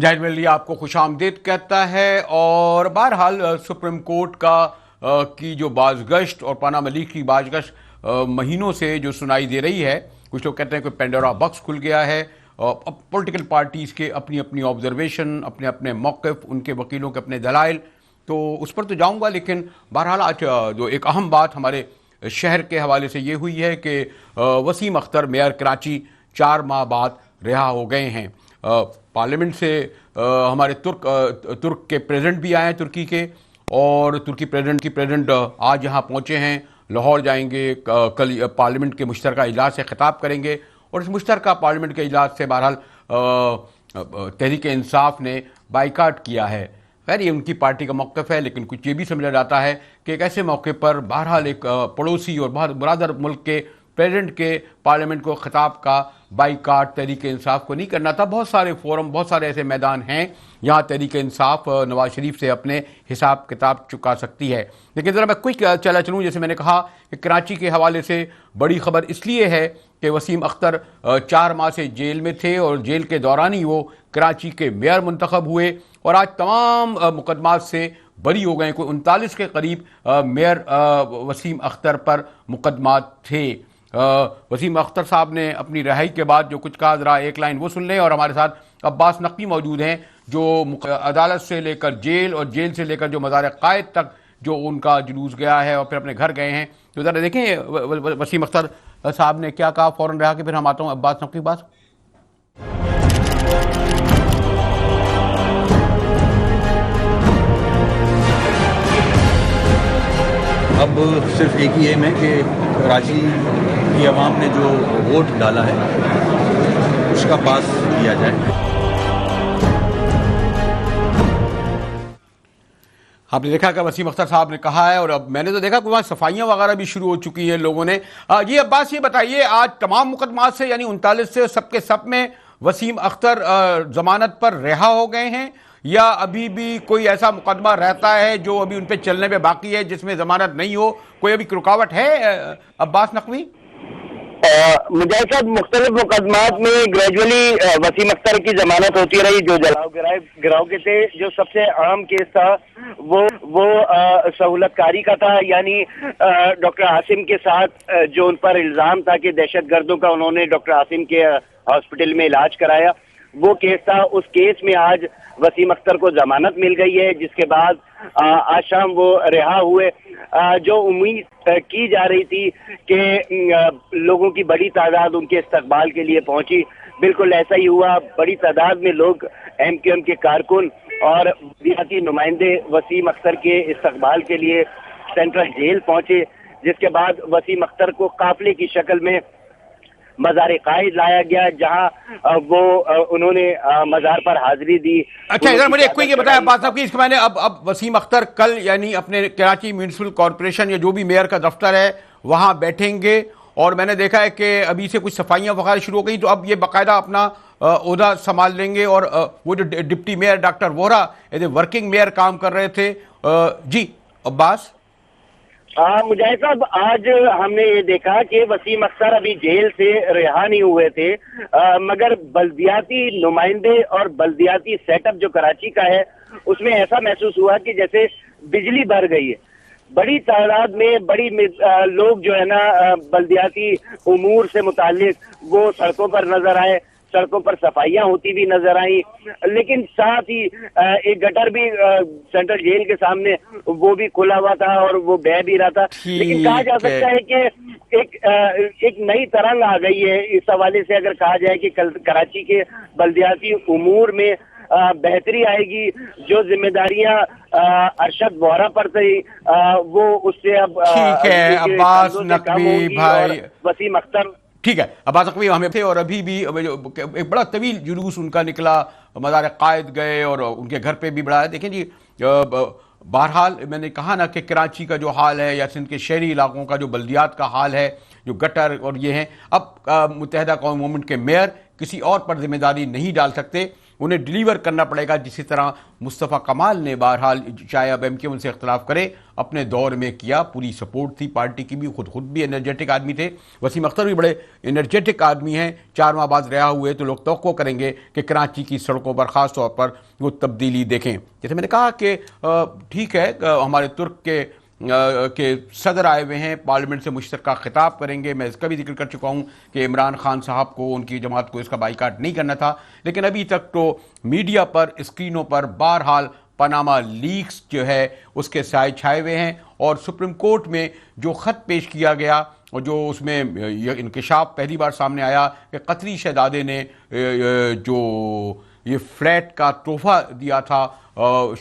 مجاہد ملی آپ کو خوش آمدید کہتا ہے۔ اور بہرحال سپریم کورٹ کا کی جو بازگشت اور پاناما لیکس کی بازگشت مہینوں سے جو سنائی دے رہی ہے، کچھ لوگ کہتے ہیں کہ پینڈورا باکس کھل گیا ہے، پولیٹیکل پارٹیز کے اپنی اپنی آبزرویشن، اپنے اپنے موقف، ان کے وکیلوں کے اپنے دلائل، تو اس پر تو جاؤں گا، لیکن بہرحال آج جو ایک اہم بات ہمارے شہر کے حوالے سے یہ ہوئی ہے کہ وسیم اختر میئر کراچی 4 ماہ بعد رہا ہو گئے ہیں۔ پارلیمنٹ سے ہمارے ترک کے پریزیڈنٹ بھی آئے ہیں ترکی کے، اور ترکی پریزیڈنٹ آج یہاں پہنچے ہیں، لاہور جائیں گے، کل پارلیمنٹ کے مشترکہ اجلاس سے خطاب کریں گے، اور اس مشترکہ پارلیمنٹ کے اجلاس سے بہرحال تحریک انصاف نے بائیکاٹ کیا ہے۔ خیر یہ ان کی پارٹی کا موقف ہے، لیکن کچھ یہ بھی سمجھا جاتا ہے کہ ایک ایسے موقع پر بہرحال ایک پڑوسی اور بہت برادر ملک کے پریزیڈنٹ کے پارلیمنٹ کو خطاب کا بائیکاٹ تحریک انصاف کو نہیں کرنا تھا۔ بہت سارے فورم، بہت سارے ایسے میدان ہیں جہاں تحریک انصاف نواز شریف سے اپنے حساب کتاب چکا سکتی ہے، لیکن ذرا میں کوئک چلوں۔ جیسے میں نے کہا کہ کراچی کے حوالے سے بڑی خبر اس لیے ہے کہ وسیم اختر 4 ماہ سے جیل میں تھے، اور جیل کے دوران ہی وہ کراچی کے میئر منتخب ہوئے، اور آج تمام مقدمات سے بری ہو گئے۔ کوئی 39 کے قریب میئر وسیم اختر پر مقدمات تھے۔ وسیم اختر صاحب نے اپنی رہائی کے بعد جو کچھ کہا، ذرا ایک لائن وہ سن لیں، اور ہمارے ساتھ عباس نقوی موجود ہیں جو عدالت سے لے کر جیل، اور جیل سے لے کر جو مزار قائد تک جو ان کا جلوس گیا ہے، اور پھر اپنے گھر گئے ہیں۔ تو ذرا دیکھیں وسیم اختر صاحب نے کیا کہا، فوراً رہا کہ پھر ہم آتا ہوں عباس نقوی پاس۔ اب صرف ایک ہی ایم ہے کہ کراچی کی عوام نے جو ووٹ ڈالا ہے اس کا پاس کیا جائے۔ آپ نے دیکھا کہ وسیم اختر صاحب نے کہا ہے، اور اب میں نے تو دیکھا کہ وہاں صفائیاں وغیرہ بھی شروع ہو چکی ہیں لوگوں نے۔ یہ عباس یہ بتائیے، آج تمام مقدمات سے یعنی 39 سے سب کے سب میں وسیم اختر ضمانت پر رہا ہو گئے ہیں، یا ابھی بھی کوئی ایسا مقدمہ رہتا ہے جو ابھی ان پہ چلنے پہ باقی ہے جس میں ضمانت نہیں ہو؟ کوئی ابھی رکاوٹ ہے عباس نقوی؟ مجاہد صاحب، مختلف مقدمات میں گریجولی وسیم اختر کی ضمانت ہوتی رہی، جو جلاؤ گراؤ کے تھے۔ جو سب سے عام کیس تھا وہ سہولت کاری کا تھا، یعنی ڈاکٹر عاصم کے ساتھ جو ان پر الزام تھا کہ دہشت گردوں کا انہوں نے ڈاکٹر عاصم کے ہاسپٹل میں علاج کرایا، وہ کیس تھا۔ اس کیس میں آج وسیم اختر کو ضمانت مل گئی ہے، جس کے بعد آج شام وہ رہا ہوئے۔ جو امید کی جا رہی تھی کہ لوگوں کی بڑی تعداد ان کے استقبال کے لیے پہنچی، بالکل ایسا ہی ہوا۔ بڑی تعداد میں لوگ ایم کیو ایم کے کارکن اور بلدیاتی نمائندے وسیم اختر کے استقبال کے لیے سینٹرل جیل پہنچے، جس کے بعد وسیم اختر کو قافلے کی شکل میں مزار قائد لایا گیا، جہاں وہ انہوں نے مزار پر حاضری دی۔ اچھا ادھر مجھے کوئی یہ بتایا عباس صاحب کہ اس کے معنی اب وسیم اختر کل یعنی اپنے کراچی میونسپل کارپوریشن یا جو بھی میئر کا دفتر ہے وہاں بیٹھیں گے، اور میں نے دیکھا ہے کہ ابھی سے کچھ صفائیاں وغیرہ شروع ہو گئی، تو اب یہ باقاعدہ اپنا عہدہ سنبھال لیں گے، اور وہ جو deputy mayor doctor Vohra as a working mayor کام کر رہے تھے۔ جی عباس۔ مجاہد صاحب، آج ہم نے یہ دیکھا کہ وسیم اختر ابھی جیل سے رہا نہیں ہوئے تھے، مگر بلدیاتی نمائندے اور بلدیاتی سیٹ اپ جو کراچی کا ہے اس میں ایسا محسوس ہوا کہ جیسے بجلی بھر گئی ہے۔ بڑی تعداد میں لوگ جو ہے نا بلدیاتی امور سے متعلق وہ سڑکوں پر نظر آئے، سڑکوں پر صفائیاں ہوتی بھی نظر آئیں، لیکن ساتھ ہی ایک گٹر بھی سینٹرل جیل کے سامنے وہ بھی کھلا ہوا تھا اور وہ بہہ بھی رہا تھا۔ لیکن کہا جا سکتا ہے کہ ایک نئی ترنگ آ گئی ہے اس حوالے سے، اگر کہا جائے کہ کراچی کے بلدیاتی امور میں بہتری آئے گی۔ جو ذمہ داریاں ارشد وہرا پر تھی وہ اس سے اب عباس نقوی بھائی، وسیم اختر ٹھیک ہے۔ عباس نقوی ہمیں تھے، اور ابھی بھی ایک بڑا طویل جلوس ان کا نکلا، مزار قائد گئے، اور ان کے گھر پہ بھی بڑا ہے۔ دیکھیں جی، بہرحال میں نے کہا نا کہ کراچی کا جو حال ہے یا سندھ کے شہری علاقوں کا جو بلدیات کا حال ہے، جو گٹر اور یہ ہیں، اب متحدہ قومی موومنٹ کے میئر کسی اور پر ذمہ داری نہیں ڈال سکتے۔ انہیں ڈیلیور کرنا پڑے گا، جسی طرح مصطفیٰ کمال نے بہرحال چاہے اب MK ان سے اختلاف کرے اپنے دور میں کیا، پوری سپورٹ تھی پارٹی کی بھی، خود بھی انرجیٹک آدمی تھے، وسیم اختر بھی بڑے انرجیٹک آدمی ہیں، 4 ماہ بعد رہا ہوئے تو لوگ توقع کریں گے کہ کراچی کی سڑکوں پر خاص طور پر وہ تبدیلی دیکھیں۔ جیسے میں نے کہا کہ ٹھیک ہے ہمارے ترک کے صدر آئے ہوئے ہیں، پارلیمنٹ سے مشترکہ خطاب کریں گے، میں اس کا بھی ذکر کر چکا ہوں کہ عمران خان صاحب کو، ان کی جماعت کو اس کا بائیکاٹ نہیں کرنا تھا، لیکن ابھی تک تو میڈیا پر، اسکرینوں پر بہرحال پاناما لیکس جو ہے اس کے سائے چھائے ہوئے ہیں، اور سپریم کورٹ میں جو خط پیش کیا گیا اور جو اس میں یہ انکشاف پہلی بار سامنے آیا کہ قطری شہزادے نے جو یہ فلیٹ کا تحفہ دیا تھا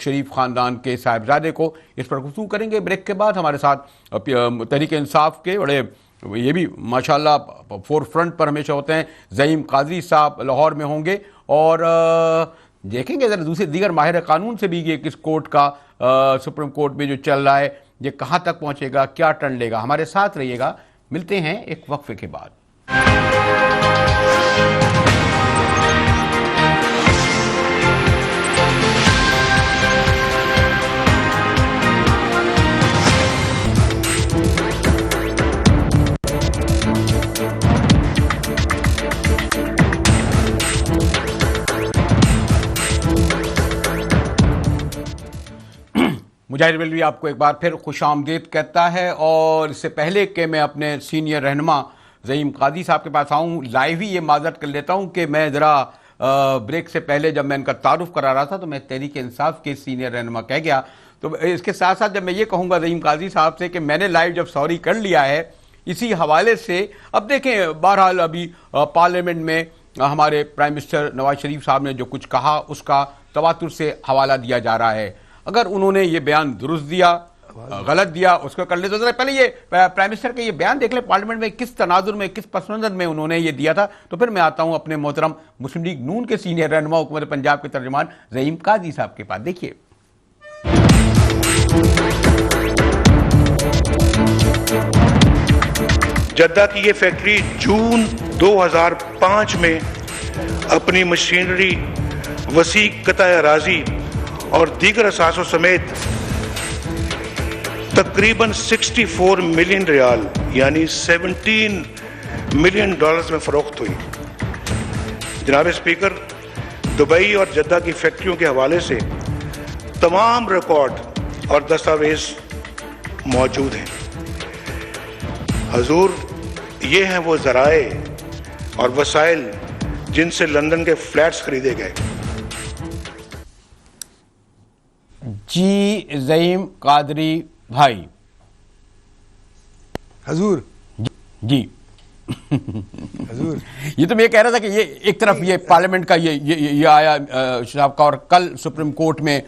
شریف خاندان کے صاحبزادے کو، اس پر گفتگو کریں گے بریک کے بعد۔ ہمارے ساتھ تحریک انصاف کے بڑے، یہ بھی ماشاءاللہ فور فرنٹ پر ہمیشہ ہوتے ہیں، زعیم قادری صاحب لاہور میں ہوں گے، اور دیکھیں گے ذرا دیگر ماہر قانون سے بھی یہ کس کورٹ کا سپریم کورٹ میں جو چل رہا ہے یہ کہاں تک پہنچے گا، کیا ٹرن لے گا۔ ہمارے ساتھ رہیے گا، ملتے ہیں ایک وقفے کے بعد۔ مجاہد بلوی آپ کو ایک بار پھر خوش آمدید کہتا ہے، اور اس سے پہلے کہ میں اپنے سینئر رہنما زعیم قادری صاحب کے پاس آؤں، لائیو ہی یہ معذرت کر لیتا ہوں کہ میں ذرا بریک سے پہلے جب میں ان کا تعارف کرا رہا تھا تو میں تحریک انصاف کے سینئر رہنما کہہ گیا، تو اس کے ساتھ ساتھ جب میں یہ کہوں گا زعیم قادری صاحب سے کہ میں نے لائیو جب سوری کر لیا ہے اسی حوالے سے، اب دیکھیں بہرحال ابھی پارلیمنٹ میں ہمارے پرائم منسٹر نواز شریف صاحب نے جو کچھ کہا اس کا تواتر سے حوالہ دیا جا رہا ہے، اگر انہوں نے یہ بیان درست دیا، غلط دیا، اس کو کر لے تو ذرا پہلے یہ پرائم منسٹر کا یہ بیان دیکھ لیں پارلیمنٹ میں کس تناظر میں، کس پس منظر میں انہوں نے یہ دیا تھا، تو پھر میں آتا ہوں اپنے محترم مسلم لیگ نون کے سینئر رہنما حکومت پنجاب کے ترجمان زعیم قادری صاحب کے پاس۔ دیکھیے جدہ کی یہ فیکٹری جون 2005 میں اپنی مشینری، وسیع قطع اراضی اور دیگر اثاثوں سمیت تقریباً 64 ملین ریال یعنی 17 ملین ڈالرز میں فروخت ہوئی۔ جناب اسپیکر، دبئی اور جدہ کی فیکٹریوں کے حوالے سے تمام ریکارڈ اور دستاویز موجود ہیں۔ حضور، یہ ہیں وہ ذرائع اور وسائل جن سے لندن کے فلیٹس خریدے گئے۔ جی زعیم قادری بھائی۔ حضور جی حضور یہ تو میں یہ کہہ رہا تھا کہ یہ ایک طرف یہ پارلیمنٹ کا یہ آیا صاحب کا، اور کل سپریم کورٹ میں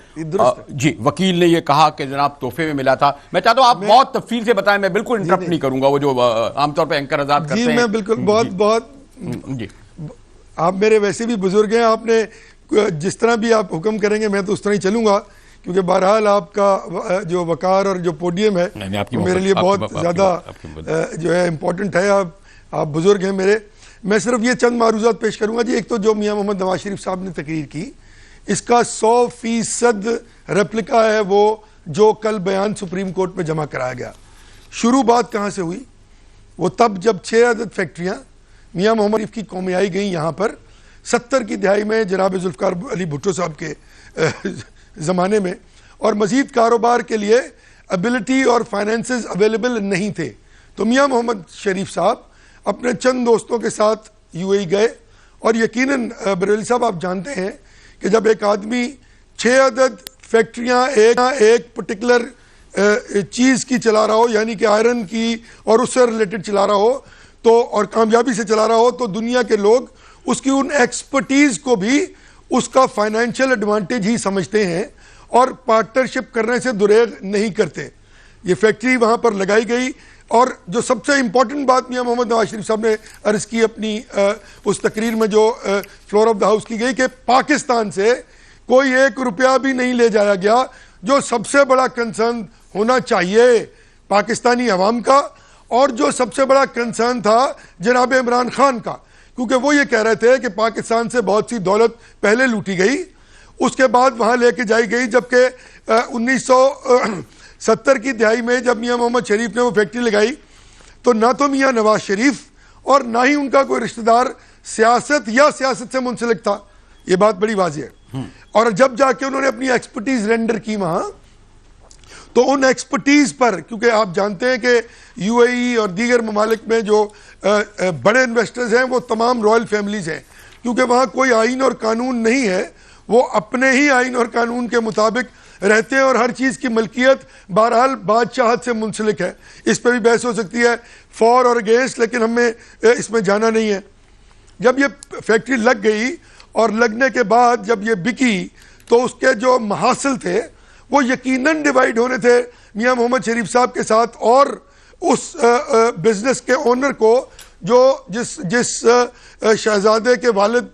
جی وکیل نے یہ کہا کہ جناب تحفے میں ملا تھا۔ میں چاہتا ہوں آپ بہت تفصیل سے بتائیں، میں بالکل انٹرپٹ نہیں کروں گا، وہ جو عام طور پہ اینکر آزاد کرتے ہیں۔ جی میں بالکل بہت جی آپ میرے ویسے بھی بزرگ ہیں، آپ نے جس طرح بھی آپ حکم کریں گے میں تو اس طرح ہی چلوں گا، کیونکہ بہرحال آپ کا جو وقار اور جو پوڈیم ہے میرے لیے بہت زیادہ جو ہے امپورٹنٹ ہے۔ آپ بزرگ ہیں میرے، میں صرف یہ چند معروضات پیش کروں گا۔ جی ایک تو جو میاں محمد نواز شریف صاحب نے تقریر کی، اس کا 100% ریپلیکا ہے وہ جو کل بیان سپریم کورٹ میں جمع کرایا گیا۔ شروع بات کہاں سے ہوئی؟ وہ تب جب 6 عدد فیکٹریاں میاں محمد شریف کی قومیائی گئیں یہاں پر 70 کی دہائی میں جناب ذوالفقار علی بھٹو صاحب کے زمانے میں، اور مزید کاروبار کے لیے ایبلٹی اور فائنینسز اویلیبل نہیں تھے، تو میاں محمد شریف صاحب اپنے چند دوستوں کے ساتھ UAE گئے، اور یقیناً بریلوی صاحب آپ جانتے ہیں کہ جب ایک آدمی 6 عدد فیکٹریاں ایک پرٹیکولر چیز کی چلا رہا ہو، یعنی کہ آئرن کی اور اس سے ریلیٹڈ چلا رہا ہو تو، اور کامیابی سے چلا رہا ہو، تو دنیا کے لوگ اس کی ان ایکسپرٹیز کو بھی اس کا فائنینشیل ایڈوانٹیج ہی سمجھتے ہیں اور پارٹنرشپ کرنے سے دریغ نہیں کرتے۔ یہ فیکٹری وہاں پر لگائی گئی، اور جو سب سے امپورٹنٹ بات میاں محمد نواز شریف صاحب نے عرض کی اپنی اس تقریر میں جو فلور آف دا ہاؤس کی گئی، کہ پاکستان سے کوئی 1 روپیہ بھی نہیں لے جایا گیا، جو سب سے بڑا کنسرن ہونا چاہیے پاکستانی عوام کا، اور جو سب سے بڑا کنسرن تھا جناب عمران خان کا، کیونکہ وہ یہ کہہ رہے تھے کہ پاکستان سے بہت سی دولت پہلے لوٹی گئی, اس کے بعد وہاں لے کے جائی گئی, جبکہ 1970 کی دہائی میں جب میاں محمد شریف نے وہ فیکٹری لگائی تو نہ تو میاں نواز شریف اور نہ ہی ان کا کوئی رشتہ دار سیاست یا سیاست سے منسلک تھا, یہ بات بڑی واضح ہے. اور جب جا کے انہوں نے اپنی ایکسپرٹیز رینڈر کی وہاں, تو ان ایکسپرٹیز پر, کیونکہ آپ جانتے ہیں کہ یو اے ای اور دیگر ممالک میں جو بڑے انویسٹرز ہیں وہ تمام رائل فیملیز ہیں, کیونکہ وہاں کوئی آئین اور قانون نہیں ہے, وہ اپنے ہی آئین اور قانون کے مطابق رہتے ہیں اور ہر چیز کی ملکیت بہرحال بادشاہت سے منسلک ہے. اس پہ بھی بحث ہو سکتی ہے فار اور اگینسٹ, لیکن ہمیں اس میں جانا نہیں ہے. جب یہ فیکٹری لگ گئی اور لگنے کے بعد جب یہ بکی تو اس کے جو محاصل تھے وہ یقیناً ڈیوائیڈ ہونے تھے میاں محمد شریف صاحب کے ساتھ اور اس بزنس کے اونر کو, جو جس شہزادے کے والد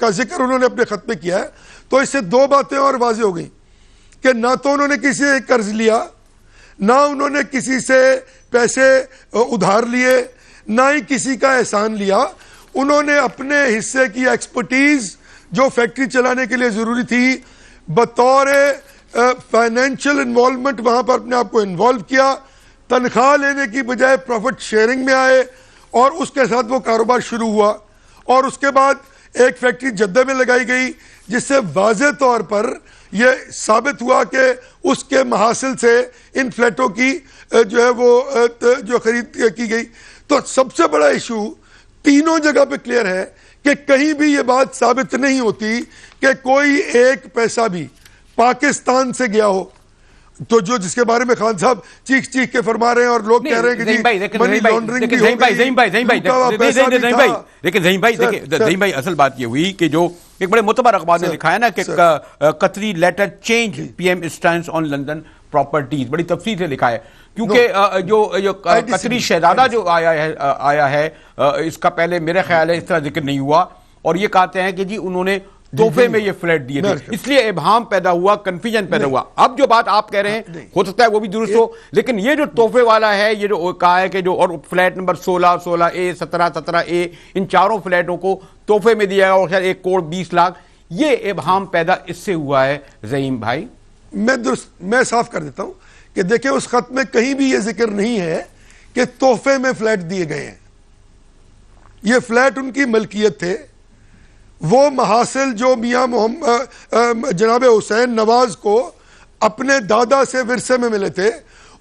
کا ذکر انہوں نے اپنے خط میں کیا ہے. تو اس سے دو باتیں اور واضح ہو گئیں کہ نہ تو انہوں نے کسی سے قرض لیا, نہ انہوں نے کسی سے پیسے ادھار لیے, نہ ہی کسی کا احسان لیا. انہوں نے اپنے حصے کی ایکسپرٹیز جو فیکٹری چلانے کے لیے ضروری تھی بطور فائنینشیل انوالومنٹ وہاں پر اپنے آپ کو انوالو کیا, تنخواہ لینے کی بجائے پروفٹ شیئرنگ میں آئے اور اس کے ساتھ وہ کاروبار شروع ہوا. اور اس کے بعد ایک فیکٹری جدہ میں لگائی گئی جس سے واضح طور پر یہ ثابت ہوا کہ اس کے محاصل سے ان فلیٹوں کی جو ہے وہ جو خرید کی گئی. تو سب سے بڑا ایشو تینوں جگہ پہ کلیئر ہے کہ کہیں بھی یہ بات ثابت نہیں ہوتی کہ کوئی ایک پیسہ بھی پاکستان سے گیا ہو. تو جو جس کے بارے میں خان صاحب چیخ کے فرما رہے ہیں اور لوگ کہہ رہے ہیں کہ جی منی لانڈرنگ بھی ہو گئی, لیکن ذہیم بھائی اصل بات یہ ہوئی کہ جو ایک بڑے معتبر اخبار نے لکھا ہے نا کہ Qatari letter change P M stance on London properties, بڑی تفصیل سے لکھا ہے کیونکہ جو قطری شہزادہ جو آیا ہے اس کا پہلے میرے خیال ہے اس طرح ذکر نہیں ہوا, اور یہ کہتے ہیں کہ جی انہوں نے تحفے میں یہ فلیٹ دیے تھے, اس لیے ابہام پیدا ہوا, کنفیوژن پیدا ہوا. اب جو بات آپ کہہ رہے ہیں ہو سکتا ہے وہ بھی درست ہو, لیکن یہ جو تحفے والا ہے, یہ جو کہا ہے کہ جو اور فلیٹ نمبر 16, 16A, 17, 17A, ان چاروں فلیٹوں کو تحفے میں دیا ہے اور خیر 1 کروڑ 20 لاکھ, یہ ابہام پیدا اس سے ہوا ہے. ذہیم بھائی میں صاف کر دیتا ہوں کہ دیکھیں اس خط میں کہیں بھی یہ ذکر نہیں ہے کہ تحفے میں فلیٹ دیے گئے ہیں. یہ فلیٹ ان کی ملکیت تھے. وہ محاصل جو میاں جناب حسین نواز کو اپنے دادا سے ورثے میں ملے تھے,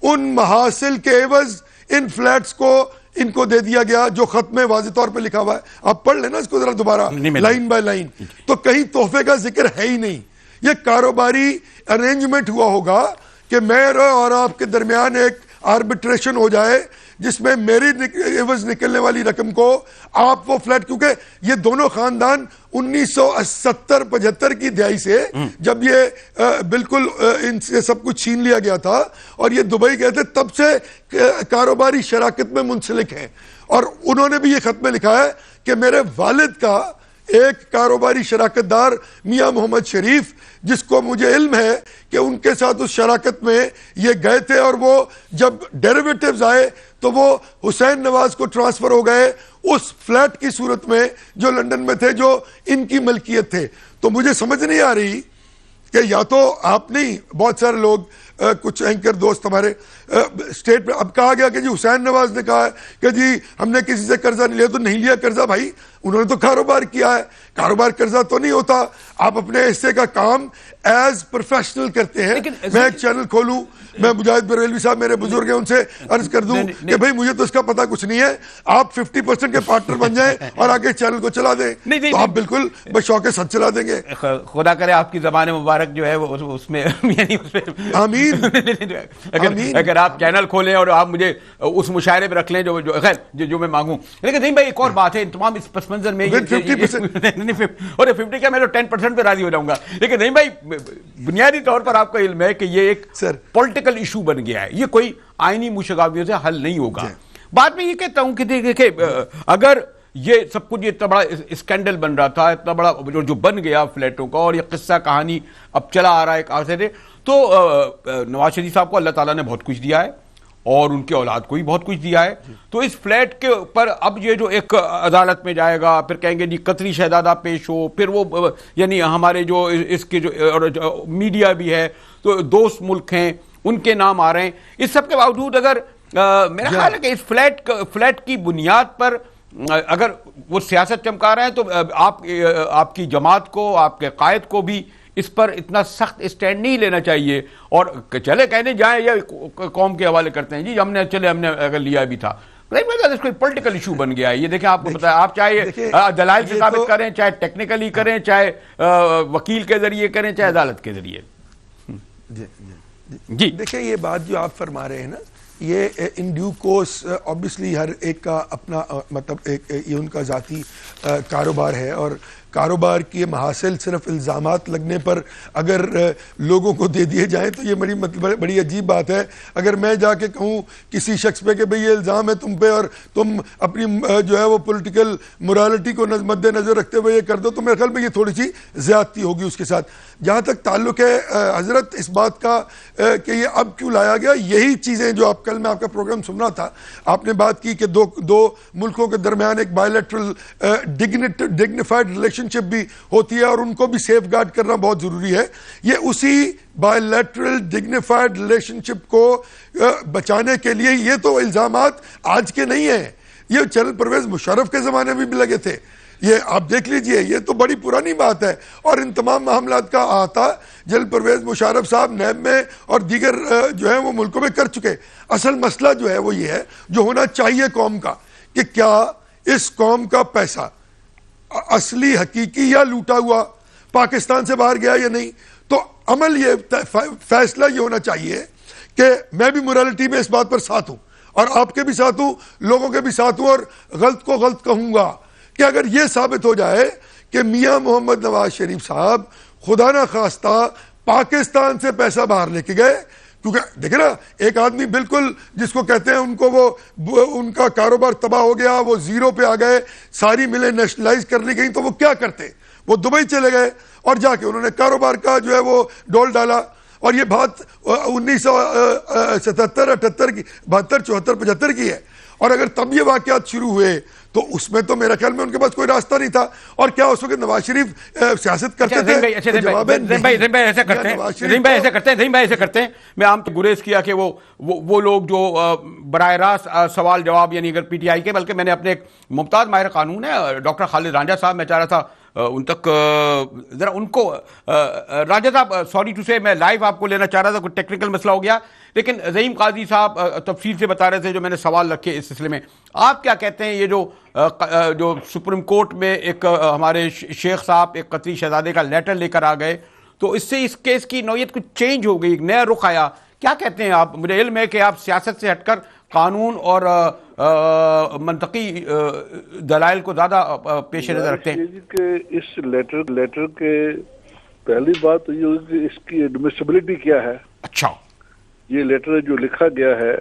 ان محاصل کے عوض ان فلیٹس کو ان کو دے دیا گیا, جو خط میں واضح طور پہ لکھا ہوا ہے. آپ پڑھ لینا اس کو ذرا دوبارہ لائن بائی لائن. تو کہیں تحفے کا ذکر ہے ہی نہیں. یہ کاروباری ارینجمنٹ ہوا ہوگا کہ میرے اور آپ کے درمیان ایک آربیٹریشن ہو جائے جس میں میری عوض نکلنے والی رقم کو آپ وہ فلیٹ, کیونکہ یہ دونوں خاندان 1970-75 کی دہائی سے جب یہ بالکل ان سے سب کچھ چھین لیا گیا تھا اور یہ دبئی گئے تھے, تب سے کاروباری شراکت میں منسلک ہیں. اور انہوں نے بھی یہ خط میں لکھا ہے کہ میرے والد کا ایک کاروباری شراکت دار میاں محمد شریف, جس کو مجھے علم ہے کہ ان کے ساتھ اس شراکت میں یہ گئے تھے, اور وہ جب ڈیریویٹیوز آئے تو وہ حسین نواز کو ٹرانسفر ہو گئے اس فلیٹ کی صورت میں جو لندن میں تھے, جو ان کی ملکیت تھے. تو مجھے سمجھ نہیں آ رہی کہ یا تو آپ نہیں, بہت سارے لوگ کچھ اینکر دوست ہمارے اسٹیٹ پہ, اب کہا گیا کہ جی حسین نواز نے کہا ہے کہ جی ہم نے کسی سے قرضہ نہیں لیا. تو نہیں لیا قرضہ بھائی, انہوں نے تو کاروبار کیا ہے, کاروبار قرضہ تو نہیں ہوتا. آپ اپنے حصے کا کام ایز پروفیشنل کرتے ہیں. میں ایک چینل کھولوں, میں مجاہد بریلوی صاحب میرے بزرگ ہیں, ان سے عرض کر دوں کہ بھائی مجھے تو اس کا پتہ کچھ نہیں ہے, آپ 50% کے پارٹنر بن جائیں اور آگے چینل کو چلا دیں, تو آپ بالکل بشوق سچ چلا دیں گے. خدا کرے آپ کی زبان مبارک جو ہے اس میں آمین. اگر آپ چینل کھولیں اور آپ مجھے اس مشاعرے پہ رکھ لیں جو میں مانگوں. لیکن نہیں بھائی, ایک اور بات ہے, تمام اس پس منظر میں 50 کیا, میں تو 10% پہ راضی ہو جاؤں گا. لیکن نہیں بھائی, بنیادی طور پر آپ کا علم ہے کہ یہ ایک پولیٹیکل ایشو بن گیا ہے, یہ کوئی آئینی مشاغبیوں سے حل نہیں ہوگا. بعد میں یہ کہتا ہوں کہ دیکھیں اگر یہ سب کچھ اتنا بڑا اسکینڈل بن رہا تھا, اتنا بڑا جو بن گیا فلیٹوں کا, اور یہ قصہ کہانی اب چلا آ رہا ہے ایک عرصے سے, تو نواز شریف صاحب کو اللہ تعالیٰ نے بہت کچھ دیا ہے, اور ان کے اولاد کو بھی بہت کچھ دیا ہے. تو اس فلیٹ کے اوپر اب یہ جو ایک عدالت میں جائے گا, پھر کہیں گے جی قطری شہزادہ پیش ہو, پھر وہ یعنی ہمارے جو اس کے جو میڈیا بھی ہے تو دوست ملک ہیں ان کے نام آ رہے ہیں. اس سب کے باوجود اگر میرا خیال ہے کہ اس فلیٹ کی بنیاد پر اگر وہ سیاست چمکا رہے ہیں تو آپ کی جماعت کو, آپ کے قائد کو بھی اس پر اتنا سخت اسٹینڈ نہیں لینا چاہیے, اور چلے کہنے جائیں یا قوم کے حوالے کرتے ہیں جی ہم نے اگر لیا بھی تھا. کوئی پولیٹیکل ایشو بن گیا ہے یہ. دیکھیں آپ کو پتا ہے, آپ چاہے دلائل سے ثابت کریں, چاہے ٹیکنیکلی کریں, چاہے وکیل کے ذریعے کریں, چاہے عدالت کے ذریعے. جی دیکھیں یہ بات جو آپ فرما رہے ہیں نا, یہ ان ڈیو کورس آبویسلی ہر ایک کا اپنا مطلب یہ ان کا ذاتی کاروبار ہے, اور کاروبار کی محاصل صرف الزامات لگنے پر اگر لوگوں کو دے دیے جائیں تو یہ بڑی عجیب بات ہے. اگر میں جا کے کہوں کسی شخص پہ کہ بھئی یہ الزام ہے تم پہ اور تم اپنی جو ہے وہ پولیٹیکل morality کو مد نظر رکھتے ہوئے یہ کر دو, تو میرے خیال میں یہ تھوڑی سی زیادتی ہوگی اس کے ساتھ. جہاں تک تعلق ہے حضرت اس بات کا کہ یہ اب کیوں لایا گیا, یہی چیزیں جو آپ کل میں آپ کا پروگرام سن رہا تھا, آپ نے بات کی کہ دو ملکوں کے درمیان ایک بائیلیٹرل ڈگنیفائڈ ریلیشن شپ بھی ہوتی ہے اور ان کو بھی سیف گارڈ کرنا بہت ضروری ہے. یہ اسی بائیلیٹرل ڈگنیفائڈ ریلیشن شپ کو بچانے کے لیے, یہ تو الزامات آج کے نہیں ہیں, یہ جنرل پرویز مشرف کے زمانے میں بھی لگے تھے. یہ آپ دیکھ لیجئے, یہ تو بڑی پرانی بات ہے, اور ان تمام معاملات کا احاطہ جنرل پرویز مشرف صاحب نیب میں اور دیگر جو ہے وہ ملکوں میں کر چکے. اصل مسئلہ جو ہے وہ یہ ہے جو ہونا چاہیے قوم کا, کہ کیا اس قوم کا پیسہ اصلی حقیقی یا لوٹا ہوا پاکستان سے باہر گیا یا نہیں. تو عمل یہ فیصلہ یہ ہونا چاہیے کہ میں بھی morality میں اس بات پر ساتھ ہوں, اور آپ کے بھی ساتھ ہوں, لوگوں کے بھی ساتھ ہوں, اور غلط کو غلط کہوں گا کہ اگر یہ ثابت ہو جائے کہ میاں محمد نواز شریف صاحب خدا نہ خواستہ پاکستان سے پیسہ باہر لے کے گئے, کیونکہ دیکھیں نا ایک آدمی بالکل جس کو کہتے ہیں ان کو وہ ان کا کاروبار تباہ ہو گیا, وہ زیرو پہ آ گئے, ساری ملیں نیشنلائز کرنے گئیں, تو وہ کیا کرتے, وہ دبئی چلے گئے اور جا کے انہوں نے کاروبار کا جو ہے وہ ڈول ڈالا. اور یہ بات 1977 78 کی 72 74 75 کی ہے, اور اگر تب یہ واقعات شروع ہوئے تو اس میں تو میرا خیال میں ان کے پاس کوئی راستہ نہیں تھا. اور کیا اس وقت نواز شریف سیاست کرتے تھے؟ ایسے کرتے ہیں. میں عام گریز کیا کہ وہ لوگ جو براہ راست سوال جواب, یعنی اگر پی ٹی آئی کے, بلکہ میں نے اپنے ایک ممتاز ماہر قانون ہے ڈاکٹر خالد رانجھا صاحب, میں چاہ رہا تھا ان تک ذرا ان کو, رانجھا صاحب سوری ٹو سے میں لائیو آپ کو لینا چاہ رہا تھا, کوئی ٹیکنیکل مسئلہ ہو گیا, لیکن زعیم قاضی صاحب تفصیل سے بتا رہے تھے جو میں نے سوال رکھے اس سلسلے میں. آپ کیا کہتے ہیں, یہ جو سپریم کورٹ میں ایک ہمارے شیخ صاحب ایک قطری شہزادے کا لیٹر لے کر آ گئے, تو اس سے اس کیس کی نوعیت کچھ چینج ہو گئی, ایک نیا رخ آیا, کیا کہتے ہیں آپ؟ مجھے علم ہے کہ آپ سیاست سے ہٹ کر قانون اور منطقی دلائل کو زیادہ پیش نظر رکھتے ہیں. کہ اس لیٹر کے پہلی بات تو یہ ہوگی کہ اس کی ایڈمیسیبلٹی کیا ہے. اچھا, یہ لیٹر جو لکھا گیا ہے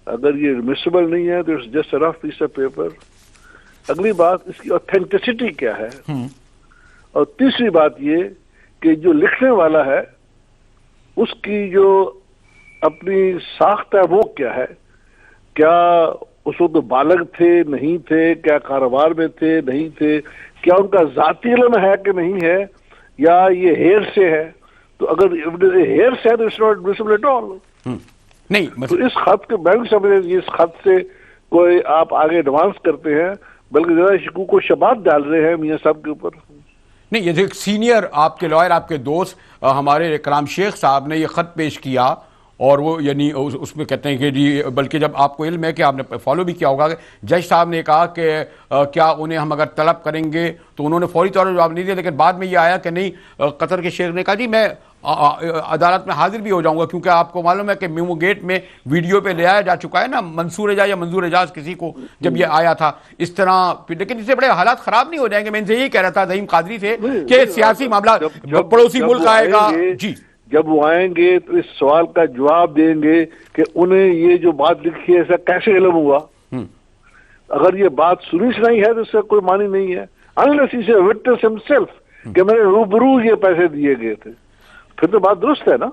اگر یہ ایڈمیسیبل نہیں ہے تو it's just rough piece of paper. اگلی بات اس کی اوتھینٹسٹی کیا ہے, اور تیسری بات یہ کہ جو لکھنے والا ہے اس کی جو اپنی ساخت ہے وہ کیا ہے, کیا اس وقت بالغ تھے نہیں تھے, کیا کاروبار میں تھے نہیں تھے, کیا ان کا ذاتی علم ہے کہ نہیں ہے, یا یہ ہیر سے ہے. تو اگر ہیر سے ہے تو اٹس ناٹ ایڈمیسیبل ایٹ آل. نہیں تو اس خط کے میں سمجھ اس خط سے کوئی آپ آگے ایڈوانس کرتے ہیں, بلکہ زیادہ شکوک و شبہات ڈال رہے ہیں میاں صاحب کے اوپر. نہیں, یہ ایک سینئر آپ کے لائر, آپ کے دوست ہمارے کلام شیخ صاحب نے یہ خط پیش کیا, اور وہ یعنی اس میں کہتے ہیں کہ جی, بلکہ جب آپ کو علم ہے کہ آپ نے فالو بھی کیا ہوگا, جج صاحب نے کہا کہ کیا انہیں ہم اگر طلب کریں گے, تو انہوں نے فوری طور پر جواب نہیں دیا, لیکن بعد میں یہ آیا کہ نہیں, قطر کے شیخ نے کہا جی میں عدالت میں حاضر بھی ہو جاؤں گا, کیونکہ آپ کو معلوم ہے کہ میمو گیٹ میں ویڈیو پہ لے آیا جا چکا ہے نا, منصور اعجاز یا منظور اعجاز کسی کو جب یہ آیا تھا اس طرح. لیکن اس سے بڑے حالات خراب نہیں ہو جائیں گے؟ میں ان سے یہی کہہ رہا تھا زعیم قادری سے کہ سیاسی معاملہ پڑوسی ملک آئے گا. جی, جب وہ آئیں گے تو اس سوال کا جواب دیں گے کہ انہیں یہ جو بات لکھی ہے ایسا کیسے علم ہوا. اگر یہ بات سنی سنائی ہے تو اس کا کوئی معنی نہیں ہے, unless he is a witness himself کہ میں نے روبرو یہ پیسے دیے گئے تھے, پھر تو بات درست ہے نا.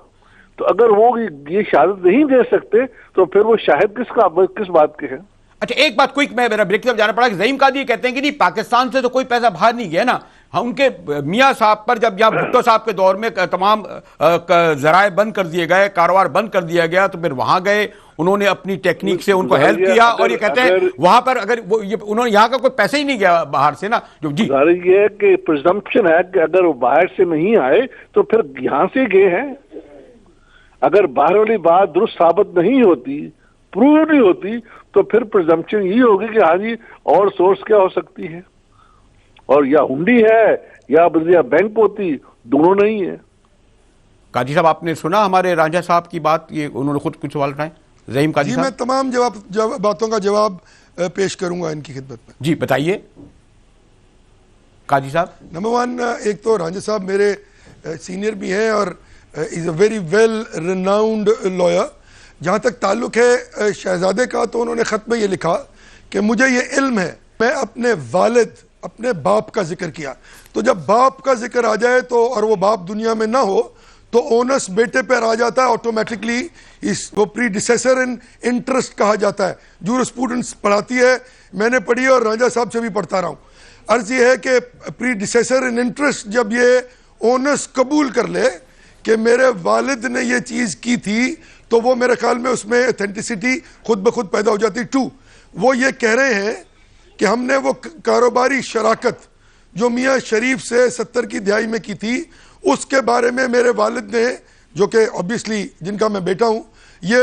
تو اگر وہ یہ شہادت نہیں دے سکتے تو پھر وہ شاہد کس بات کے ہیں؟ اچھا ایک بات کوئک میں میرا بریک جانا پڑا کہ زعیم قادری کہتے ہیں کہ نہیں پاکستان سے تو کوئی پیسہ باہر نہیں گیا نا، ان کے میاں صاحب پر جب یہاں بھٹو صاحب کے دور میں تمام ذرائع بند کر دیے گئے، کاروبار بند کر دیا گیا، تو پھر وہاں گئے، انہوں نے اپنی ٹیکنیک سے ان کو ہیلپ کیا، اور یہ کہتے ہیں وہاں پر اگر انہوں نے یہاں کا کوئی پیسہ ہی نہیں گیا باہر سے نا جو جی یہ ہے کہ پرزمپشن ہے کہ اگر وہ باہر سے نہیں آئے تو پھر یہاں سے گئے ہیں. اگر باہر والی بات درست ثابت نہیں ہوتی، پروو نہیں ہوتی، تو پھر پرزمپشن یہی ہوگی کہ ہاں جی اور سورس کیا ہو سکتی ہے، اور یا ہنڈی ہے یا بدلیا بینک ہوتی، دونوں نہیں ہے. قاضی صاحب آپ نے سنا ہمارے رانجھا صاحب کی بات، یہ انہوں نے خود کچھ سوال اٹھائے زعیم قاضی صاحب. میں تمام باتوں کا جواب پیش کروں گا ان کی خدمت میں. جی بتائیے قاضی صاحب. نمبر ون، ایک تو رانجھا صاحب میرے سینئر بھی ہیں اور is a very well renowned lawyer. جہاں تک تعلق ہے شہزادے کا، تو انہوں نے خط میں یہ لکھا کہ مجھے یہ علم ہے، میں اپنے والد اپنے باپ کا ذکر کیا، تو جب باپ کا ذکر آ جائے تو اور وہ باپ دنیا میں نہ ہو تو اونس بیٹے پر آ جاتا ہے آٹومیٹکلی، وہ پری ڈیسیسر ان انٹرسٹ کہا جاتا ہے. جو اسٹوڈنٹس پڑھاتی ہے، میں نے پڑھی اور رانجھا صاحب سے بھی پڑھتا رہا ہوں. عرض یہ ہے کہ پری ڈیسیسر ان انٹرسٹ جب یہ اونس قبول کر لے کہ میرے والد نے یہ چیز کی تھی، تو وہ میرے خیال میں اس میں ایتھینٹسٹی خود بخود پیدا ہو جاتی. ٹو، وہ یہ کہہ رہے ہیں کہ ہم نے وہ کاروباری شراکت جو میاں شریف سے 70 کی دہائی میں کی تھی، اس کے بارے میں میرے والد نے، جو کہ obviously جن کا میں بیٹا ہوں، یہ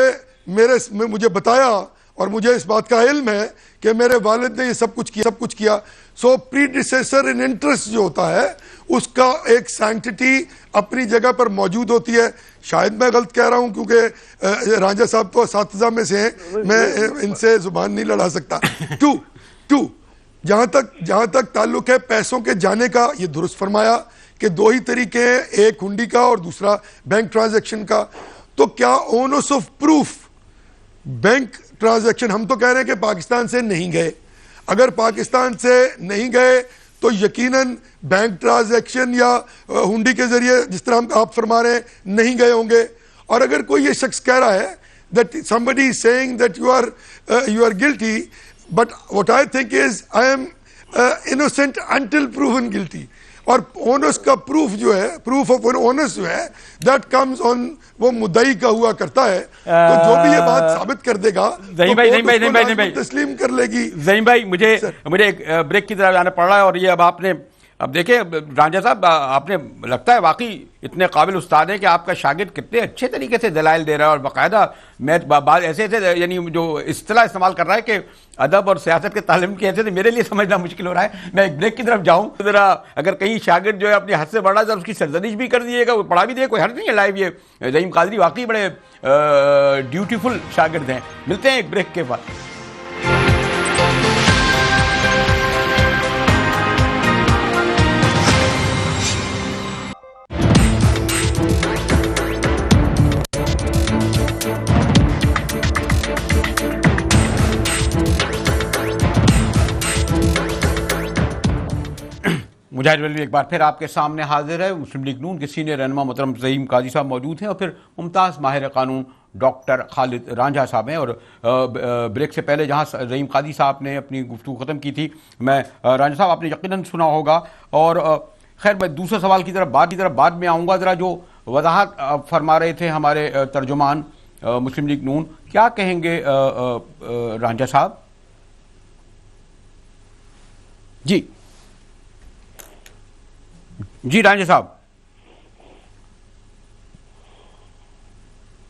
مجھے بتایا اور مجھے اس بات کا علم ہے کہ میرے والد نے یہ سب کچھ کیا. سو پری ڈیسیسر ان انٹرسٹ جو ہوتا ہے اس کا ایک سینکٹیٹی اپنی جگہ پر موجود ہوتی ہے. شاید میں غلط کہہ رہا ہوں کیونکہ رانجھا صاحب تو اساتذہ میں سے ہیں، میں ان سے زبان نہیں لڑا سکتا. ٹو، جہاں تک تعلق ہے پیسوں کے جانے کا، یہ درست فرمایا کہ دو ہی طریقے ہیں، ایک ہنڈی کا اور دوسرا بینک ٹرانزیکشن کا. تو کیا onus of proof bank transaction, ہم تو کہہ رہے ہیں کہ پاکستان سے نہیں گئے. اگر پاکستان سے نہیں گئے تو یقیناً بینک ٹرانزیکشن یا ہنڈی کے ذریعے جس طرح آپ فرما رہے ہیں نہیں گئے ہوں گے. اور اگر کوئی یہ شخص کہہ رہا ہے that somebody is saying that you are guilty, but what I think is I am innocent until proven guilty. اور اونس کا پروف جو ہے، پروف آف اونس جو ہے، دیٹ کمز آن، وہ مدعی کا ہوا کرتا ہے. تو جو بھی یہ بات ثابت کر دے گا تسلیم کر لے گی. زعیم بھائی مجھے ایک بریک کی طرف جانا پڑ رہا ہے، اور یہ اب آپ نے دیکھیں رانجھا صاحب، آپ نے لگتا ہے واقعی اتنے قابل استاد ہیں کہ آپ کا شاگرد کتنے اچھے طریقے سے دلائل دے رہا ہے، اور باقاعدہ میں بعض ایسے یعنی جو اصطلاح استعمال کر رہا ہے کہ ادب اور سیاست کے تعلیم کی حیثیت سے میرے لیے سمجھنا مشکل ہو رہا ہے. میں ایک بریک کی طرف جاؤں ذرا، اگر کہیں شاگرد جو ہے اپنے حد سے بڑھ رہا ہے اس کی سرزنش بھی کر دیجیے گا، وہ پڑھا بھی دے، کوئی حرج نہیں ہے. لائیو یہ زعیم قادری واقعی بڑے ڈیوٹیفل شاگرد ہیں. ملتے ہیں ایک بریک کے بعد. مجاہد ویلوی ایک بار پھر آپ کے سامنے حاضر ہے. مسلم لیگ نون کے سینئر رہنما محترم زعیم قاضی صاحب موجود ہیں، اور پھر ممتاز ماہر قانون ڈاکٹر خالد رانجھا صاحب ہیں. اور بریک سے پہلے جہاں زعیم قاضی صاحب نے اپنی گفتگو ختم کی تھی، میں رانجھا صاحب آپ نے یقیناً سنا ہوگا، اور خیر میں دوسرے سوال کی طرف بعد میں آؤں گا. ذرا جو وضاحت فرما رہے تھے ہمارے ترجمان مسلم لیگ نون، کیا کہیں گے رانجھا صاحب؟ جی رانجھا صاحب،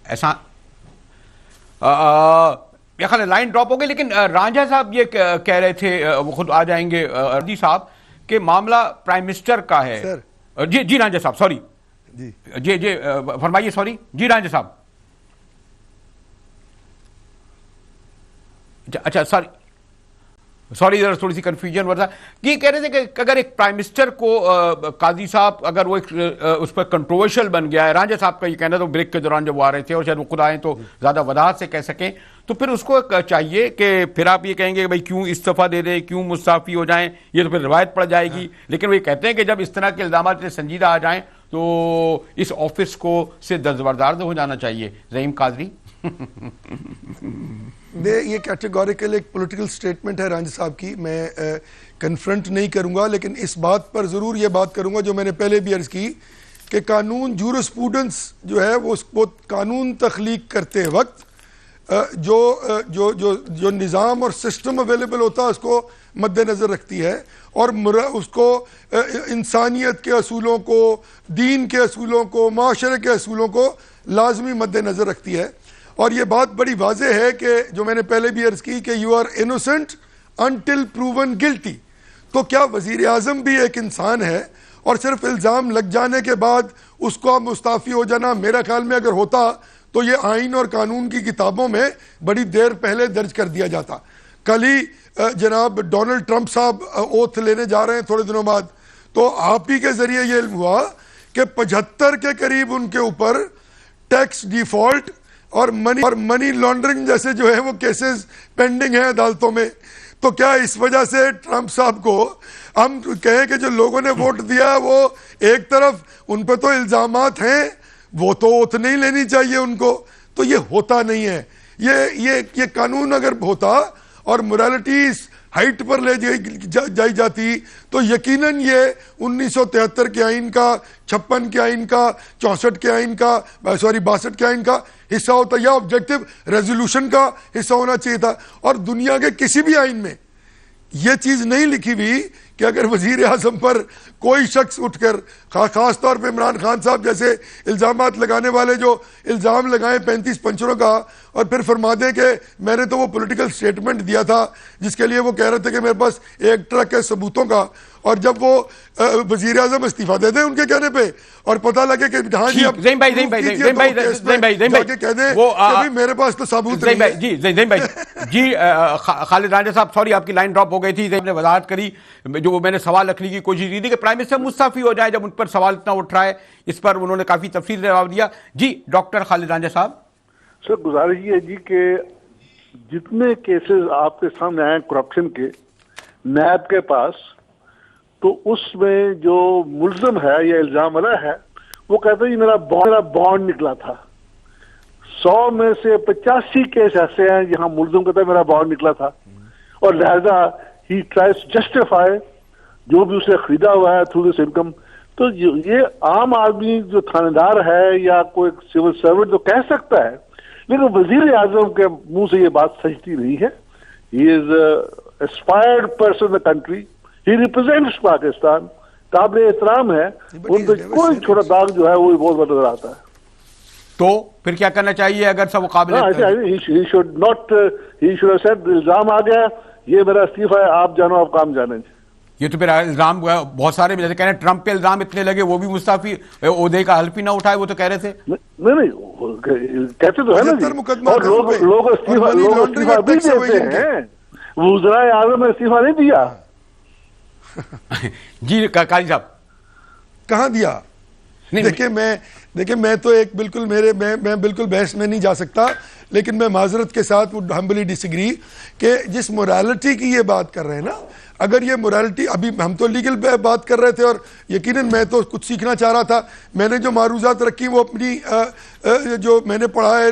ایسا میرا خیال ہے لائن ڈراپ ہو گئی، لیکن رانجھا صاحب یہ کہہ رہے تھے، وہ خود آ جائیں گے جی صاحب، کہ معاملہ پرائم منسٹر کا ہے. جی رانجھا صاحب سوری، جی فرمائیے. سوری جی رانجھا صاحب. اچھا سوری ذرا تھوڑی سی کنفیوژن ہوا تھا. یہ کہہ رہے تھے کہ اگر ایک پرائم منسٹر کو قاضی صاحب اگر وہ اس پر کنٹروورشل بن گیا ہے، رانجھا صاحب کا یہ کہنا تھا بریک کے دوران جب وہ آ رہے تھے، اور شاید وہ خود آئیں تو زیادہ وضاحت سے کہہ سکیں، تو پھر اس کو چاہیے کہ پھر آپ یہ کہیں گے کہ بھائی کیوں استعفیٰ دے دیں، کیوں مستعفی ہو جائیں، یہ تو پھر روایت پڑ جائے گی. لیکن وہ یہ کہتے ہیں کہ جب اس طرح کے الزامات سنجیدہ آ جائیں تو اس آفس کو سے دستبردار ہو جانا چاہیے. زعیم قادری. یہ کیٹیگوریکل ایک پولیٹیکل سٹیٹمنٹ ہے رانجہ صاحب کی, میں کنفرنٹ نہیں کروں گا, لیکن اس بات پر ضرور یہ بات کروں گا جو میں نے پہلے بھی عرض کی کہ قانون جورسپروڈنس جو ہے وہ قانون تخلیق کرتے وقت جو نظام اور سسٹم اویلیبل ہوتا ہے اس کو مد نظر رکھتی ہے, اور اس کو انسانیت کے اصولوں کو, دین کے اصولوں کو, معاشرے کے اصولوں کو لازمی مد نظر رکھتی ہے. اور یہ بات بڑی واضح ہے کہ جو میں نے پہلے بھی عرض کی کہ you are innocent until proven guilty. تو کیا وزیر اعظم بھی ایک انسان ہے اور صرف الزام لگ جانے کے بعد اس کو مستعفی ہو جانا؟ میرا خیال میں اگر ہوتا تو یہ آئین اور قانون کی کتابوں میں بڑی دیر پہلے درج کر دیا جاتا. کل ہی جناب ڈونلڈ ٹرمپ صاحب اوتھ لینے جا رہے ہیں تھوڑے دنوں بعد, تو آپ ہی کے ذریعے یہ علم ہوا کہ 75 کے قریب ان کے اوپر ٹیکس ڈیفالٹ اور منی لانڈرنگ جیسے جو ہے وہ کیسز پینڈنگ ہیں عدالتوں میں. تو کیا اس وجہ سے ٹرمپ صاحب کو ہم کہیں کہ جو لوگوں نے ووٹ دیا وہ ایک طرف ان پہ تو الزامات ہیں, وہ تو اوتھ نہیں لینی چاہیے ان کو؟ تو یہ ہوتا نہیں ہے. یہ قانون اگر ہوتا اور موریلٹی اس ہائٹ پر لے جائی جاتی تو یقیناً یہ 1973 کے آئین کا, 56 کے آئین کا, 64 کے آئین کا, 62 کے آئین کا حصہ ہوتا, یا آبجیکٹو ریزولوشن کا حصہ ہونا چاہیے تھا. اور دنیا کے کسی بھی آئین میں یہ چیز نہیں لکھی ہوئی کہ اگر وزیر اعظم پر کوئی شخص اٹھ کر, خاص طور پہ عمران خان صاحب جیسے الزامات لگانے والے جو الزام لگائیں 35 پنچروں کا, اور پھر فرما دیں کہ میں نے تو وہ پولیٹیکل سٹیٹمنٹ دیا تھا جس کے لیے وہ کہہ رہے تھے کہ میرے پاس ایک ٹرک ہے ثبوتوں کا, اور جب وہ وزیر اعظم استعفیٰ دے دیں ان کے کہنے پہ اور پتہ لگے کہ ہاں جی زعیم کہہ دیں کہ میرے پاس تو ثبوت نہیں ہے. جی زعیم بھائی, جی خالد رانجہ صاحب سوری آپ کی لائن ڈراپ ہو گئی تھی. نے وضاحت کری جو میں نے سوال رکھنے کی کوشش کی تھی کہ پرائم منسٹر مستعفی ہو جائے جب ان پر سوال اتنا اٹھ رہا ہے, اس پر انہوں نے کافی تفصیل سے جواب دیا. جی ڈاکٹر خالد رانجہ صاحب. سر گزارش یہ ہے جی کہ جتنے کیسز آپ کے سامنے آئے کرپشن کے نیب کے پاس, تو اس میں جو ملزم ہے یا الزام والا ہے وہ کہتا ہے جی میرا بانڈ نکلا تھا. 100 میں سے 85 کیس ایسے ہیں جہاں ملزم کہتا ہے میرا بانڈ نکلا تھا, اور لہذا ہی ٹرائز ٹو جسٹیفائی جو بھی اسے خریدا ہوا ہے تھرو دس انکم. تو یہ عام آدمی جو تھانے دار ہے یا کوئی سول سرونٹ تو کہہ سکتا ہے, لیکن وزیر اعظم کے منہ سے یہ بات سچتی نہیں ہے. He is aspired person in the country, he represents Pakistan, قابل احترام ہے, ان پہ کوئی چھوٹا داغ جو ہے وہ بہت بڑا نظر آتا ہے. تو پھر کیا کرنا چاہیے اگر سب قابل الزام آ گیا یہ میرا استعفیٰ ہے, آپ جانو آپ کام جانیں. یہ تو پھر الزام بہت سارے جیسے کہہ رہے ہیں ٹرمپ پہ الزام اتنے لگے وہ بھی مستعفی عہدے کا حلف ہی نہ اٹھائے, وہ تو کہہ رہے تھے. نہیں کہتے تو ہے نا, اور لوگ استعفیٰ بھی دیتے ہیں, وزرائے اعظم نے استعفیٰ نہیں دیا. جی قاضی صاحب کہاں دیا؟ دیکھیں میں تو ایک بالکل میں بالکل بحث میں نہیں جا سکتا, لیکن میں معذرت کے ساتھ ہمبلی ڈس ایگری کہ جس موریلٹی کی یہ بات کر رہے ہیں نا, اگر یہ موریلٹی, ابھی ہم تو لیگل بات کر رہے تھے اور یقیناً میں تو کچھ سیکھنا چاہ رہا تھا. میں نے جو معروضات رکھی وہ اپنی جو میں نے پڑھا ہے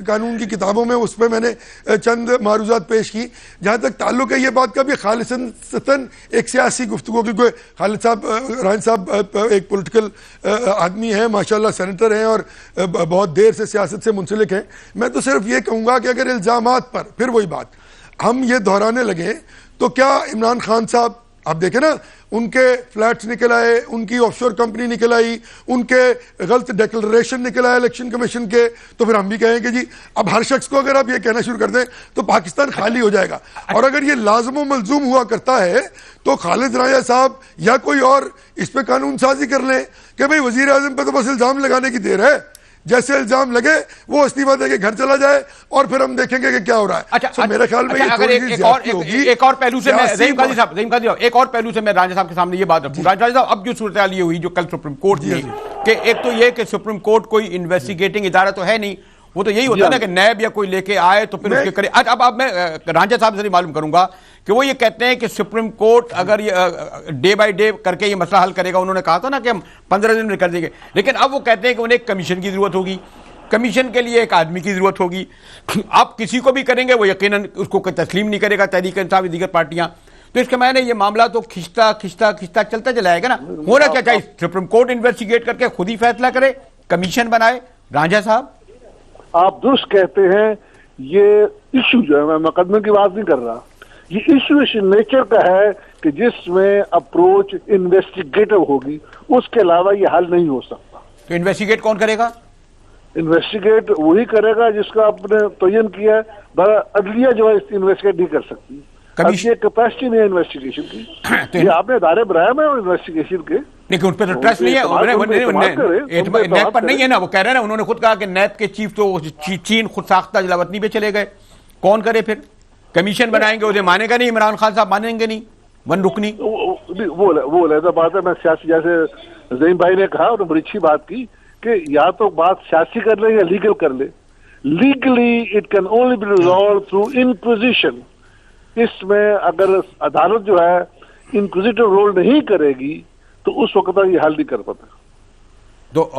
قانون کی کتابوں میں, اس پہ میں نے چند معروضات پیش کی. جہاں تک تعلق ہے یہ بات کا بھی خالصتاً ایک سیاسی گفتگو, کیونکہ خالد صاحب رانجہ صاحب ایک پولیٹیکل آدمی ہیں, ماشاءاللہ سینیٹر ہیں اور بہت دیر سے سیاست سے منسلک ہیں. میں تو صرف یہ کہوں گا کہ اگر الزامات پر پھر وہی بات ہم یہ دہرانے لگے تو کیا عمران خان صاحب آپ دیکھیں نا, ان کے فلیٹس نکل آئے, ان کی آف شور کمپنی نکل آئی, ان کے غلط ڈیکلریشن نکل آئے الیکشن کمیشن کے, تو پھر ہم بھی کہیں کہ جی اب ہر شخص کو اگر آپ یہ کہنا شروع کر دیں تو پاکستان خالی ہو جائے گا. اور اگر یہ لازم و ملزوم ہوا کرتا ہے تو خالد رانجہ صاحب یا کوئی اور اس پہ قانون سازی کر لیں کہ بھئی وزیر اعظم پہ تو بس الزام لگانے کی دیر ہے, جیسے الزام لگے وہ استعفیٰ دے کے گھر چلا جائے اور پھر ہم دیکھیں گے کہ کیا ہو رہا ہے. اچھا میرے خیال میں ایک اور پہلو سے میں زعیم قاضی صاحب ایک اور پہلو سے میں رانجہ صاحب کے سامنے یہ بات رکھوں. رانجہ صاحب اب جو صورتحال یہ ہوئی جو کل سپریم کورٹ میں کہ ایک تو یہ کہ سپریم کورٹ کوئی انویسٹیگیٹنگ ادارہ تو ہے نہیں, وہ تو یہی ہوتا ہے نا کہ نیب یا کوئی لے کے آئے تو پھر اس کے کرے. اب میں رانجھا صاحب سے معلوم کروں گا کہ وہ یہ کہتے ہیں کہ سپریم کورٹ اگر یہ ڈے بائی ڈے کر کے یہ مسئلہ حل کرے گا, انہوں نے کہا تھا نا کہ ہم 15 دن میں کر دیں گے, لیکن اب وہ کہتے ہیں کہ انہیں ایک کمیشن کی ضرورت ہوگی, کمیشن کے لیے ایک آدمی کی ضرورت ہوگی. آپ کسی کو بھی کریں گے وہ یقیناً اس کو تسلیم نہیں کرے گا تحریک انصاف دیگر پارٹیاں. تو اس کے معنی یہ معاملہ تو کھچتا چلتا چلا جائے گا نا. ہونا کیا چاہیے, سپریم کورٹ انویسٹیگیٹ کر کے خود ہی فیصلہ کرے, کمیشن بنائے. رانجھا صاحب آپ درست کہتے ہیں, یہ ایشو جو ہے, میں مقدمے کی بات نہیں کر رہا, یہ ایشو اس نیچر کا ہے کہ جس میں اپروچ انویسٹیگیٹو ہوگی, اس کے علاوہ یہ حل نہیں ہو سکتا. تو انویسٹیگیٹ کون کرے گا؟ انویسٹیگیٹ وہی کرے گا جس کا آپ نے تعین کیا ہے. عدلیہ جو ہے انویسٹیگیٹ نہیں کر سکتی, یہ کیپیسٹی نہیں ہے انویسٹیگیشن کی. یہ آپ نے ادارے بنائے میں انویسٹیگیشن کے, لیکن ان پہ تو ٹرسٹ نہیں ہے, نیب پر نہیں ہے نا. وہ کہہ رہے ہیں نا, انہوں نے خود کہا کہ نیب کے چیف تو چین خود ساختہ جلاوطنی پہ چلے گئے. کون کرے پھر؟ کمیشن بنائیں گے, اسے مانے گا نہیں, عمران خان صاحب مانیں گے نہیں, ون رکنی. وہ علیحدہ بات ہے. میں سیاسی, جیسے زعیم بھائی نے کہا, انہوں نے بڑی اچھی بات کی کہ یا تو بات سیاسی کر لے یا لیگل کر لے. Legally it can only be resolved through inquisition. اس میں اگر عدالت جو ہے انکوزیٹو رول نہیں کرے گی تو اس وقت تک یہ حل نہیں کر پاتا. تو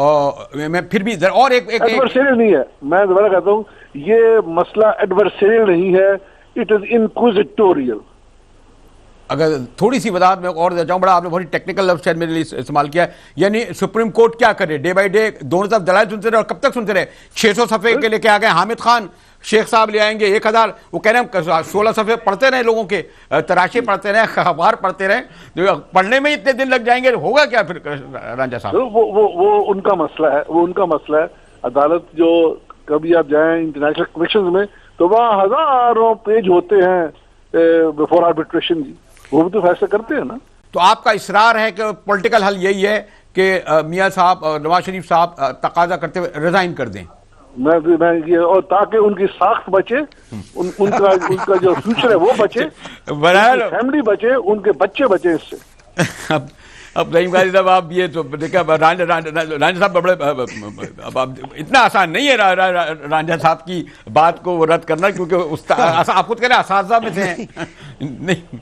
میں پھر بھی اور ایک ایڈورسریل نہیں ہے, میں دوبارہ کہتا ہوں, یہ مسئلہ ایڈورسریل نہیں ہے, اٹ از انکوزیٹوریل. اگر تھوڑی سی وضاحت میں اور جاؤں, بڑا آپ نے بہت ٹیکنیکل لفظ شاید میرے لیے استعمال کیا ہے, یعنی سپریم کورٹ کیا کرے, ڈے بائی ڈے دونوں طرف دلائل سنتے رہے, اور کب تک سنتے رہے؟ 600 صفحے کے لے کے آ گئے حامد خان, شیخ صاحب لے آئیں گے 1000, وہ کہہ رہے ہیں 16 صفحے پڑھتے رہے, لوگوں کے تراشے پڑھتے رہے, اخبار پڑھتے رہے, پڑھنے میں اتنے دن لگ جائیں گے, ہوگا کیا پھر رانجھا صاحب؟ وہ ان کا مسئلہ ہے, وہ ان کا مسئلہ ہے. عدالت جو کبھی آپ جائیں انٹرنیشنل کمیشن میں تو وہاں ہزاروں پیج ہوتے ہیں بفور آربیٹریشن جی, وہ بھی تو فیصلہ کرتے ہیں نا. تو آپ کا اصرار ہے کہ پولیٹیکل حل یہی ہے کہ میاں صاحب نواز شریف صاحب تقاضا کرتے ہوئے ریزائن کر دیں؟ میں اور تاکہ ان کی ساخت بچے, ان کا جو فیوچر ہے وہ بچے, فیملی بچے, ان کے بچے بچے اس سے. اب رحیم غازی صاحب آپ یہ تو دیکھا, رانجھا صاحب بڑے, اب اتنا آسان نہیں ہے رانجھا صاحب کی بات کو رد کرنا, کیونکہ آپ خود کہہ رہے ہیں اساتذہ میں سے نہیں.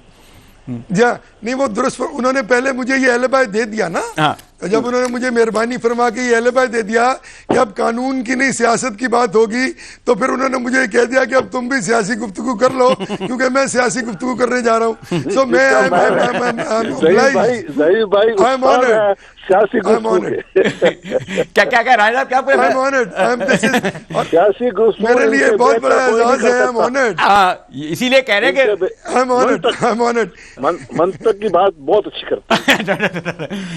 جی نہیں, وہ درست, انہوں نے پہلے مجھے یہ الباء دے دیا نا, جب انہوں نے مجھے مہربانی فرما کے یہ الباء دے دیا کہ اب قانون کی نہیں سیاست کی بات ہوگی, تو پھر انہوں نے مجھے کہہ دیا کہ اب تم بھی سیاسی گفتگو کر لو, کیونکہ میں سیاسی گفتگو کرنے جا رہا ہوں. سو میں سیاسی میرے لیے بہت بڑا اعزاز ہے, اسی لیے کہہ رہے ہیں منطق کی بات بہت اچھی کرتے ہیں.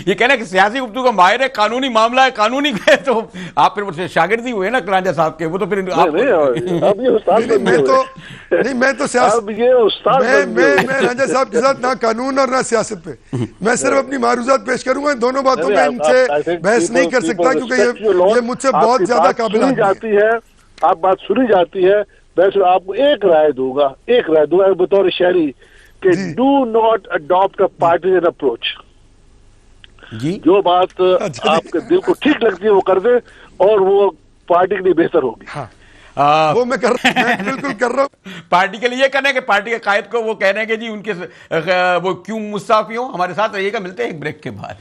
یہ کہنا کہ سیاسی گفتگو کا ماہر ہے, قانونی معاملہ ہے, قانونی ہے, تو آپ پھر شاگرد ہی ہوئے نا رانجھا صاحب کے, وہ تو پھر میں تو رانجھا صاحب کے ساتھ نہ قانون اور نہ سیاست پہ, میں صرف اپنی معروضات پیش کروں گا. دونوں باتوں میں ان سے بحث نہیں کر سکتا, کیونکہ یہ مجھ سے بہت زیادہ قابل جاتی ہے. آپ بات سنی جاتی ہے, ویسے آپ کو ایک رائے دوں گا بطور شہری کہ do not adopt a partisan approach. جو بات آپ کے دل کو ٹھیک لگتی ہے وہ کر دے, اور وہ پارٹی کے لیے بہتر ہوگی. وہ میں بالکل کر رہا ہوں. پارٹی کے لیے یہ کرنا ہے کہ پارٹی کے قائد کو وہ کہنا ہے کہ جی ان کے وہ کیوں مستعفی ہوں. ہمارے ساتھ رہیے گا, ملتے ہیں ایک بریک کے بعد.